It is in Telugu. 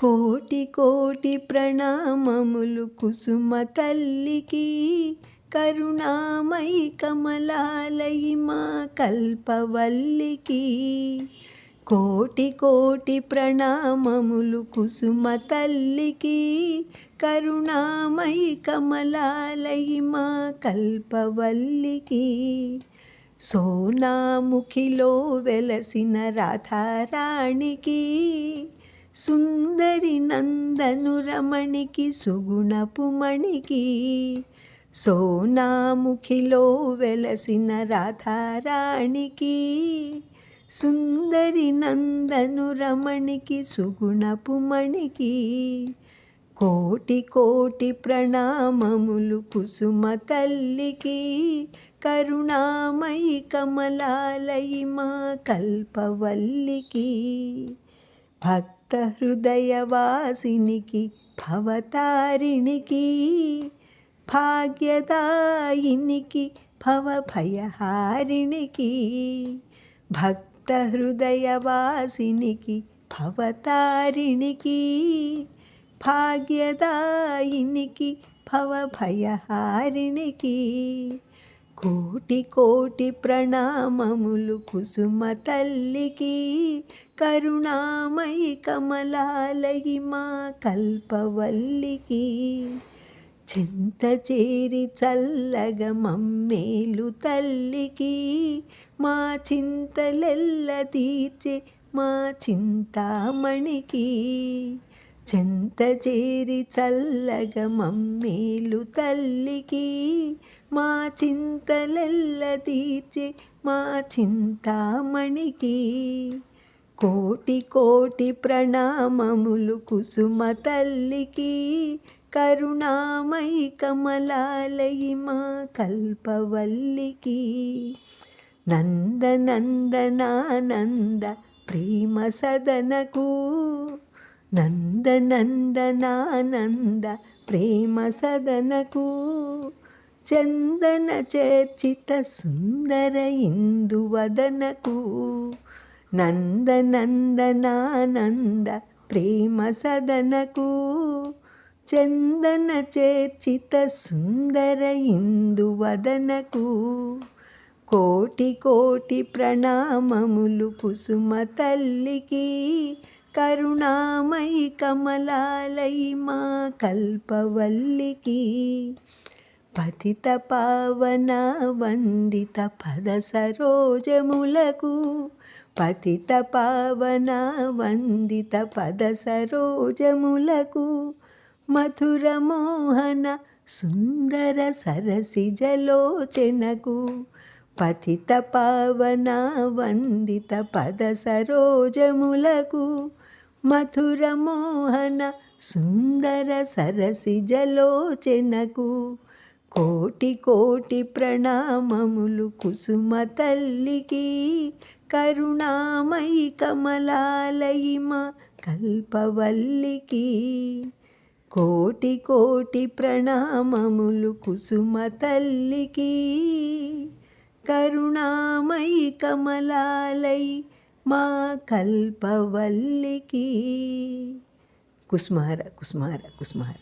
కోటి కోటి ప్రణామములు కుసుమ తల్లికి, కరుణామయి కమలాలయి మా కల్పవల్లికి. కోటి కోటి ప్రణామములు కుసుమ తల్లికి, కరుణామయి కమలాలయి మా కల్పవల్లికి. సోనాముఖిలో వెలసిన రాధారాణికి, సుందరి నందను రమణికి సుగుణపు మణికి. సోనాముఖిలో వెలసిన రాధారాణికి, సుందరి నందను రమణికి సుగుణపు మణికి. కోటి కోటి ప్రణామములు కుసుమ తల్లికి, కరుణామయి కమలాలయి మా కల్పవల్లికి. భక్త హృదయవాసినికి భవతారిణికి, భాగ్యదాయినికి భవభయహారిణికి. భక్త హృదయవాసినికి భవతారిణికి, భాగ్యదాయినికి భవభయహారిణికి. కోటి కోటి ప్రణామములు కుసుమ తల్లికి, కరుణామయి కమలాలయి మా కల్పవల్లికి. చింత చేరి చల్లగ మమ్మేలు తల్లికి, మా చింతలెల్ల తీర్చే మా చింతామణికి. చింత చేరి చల్లగ మమ్మేలు తల్లికి, మా చింతలెల్ల తీర్చే మా చింతామణికి. కోటి కోటి ప్రణామములు కుసుమ తల్లికి, కరుణామయి కమలాలయి మా కల్పవల్లికి. నందనందనానంద ప్రేమ సదనకు, నందనందనానంద ప్రేమ సదనకు. చందన చర్చిత సుందర ఇందువదనకు, నందనందనానంద ప్రేమ సదనకు. చందన చర్చిత సుందర ఇందువదనకు. కోటి కోటి ప్రణామములు కుసుమ తల్లికి, కరుణామయి కమలాలయి మా కల్పవల్లికి. పతిత పావన వందిత పద సరోజములకు, పతిత పావన వందిత పద సరోజములకు. మధుర మోహన సుందర సరసిజలోచనకు, పతిత పావన వందిత పద సరోజములకు. మధుర మోహన సుందర సరసిజలోచనకు. కోటి కోటి ప్రణామములు కుసుమ తల్లికి, కరుణామయి కమలాలయి మా కల్పవల్లికి. కోటి కోటి ప్రణామములు కుసుమ తల్లికి, కరుణామయి కమలాలయి మా కల్పవల్లికి. కుసుమహర కుసుమహర కుసుమహర.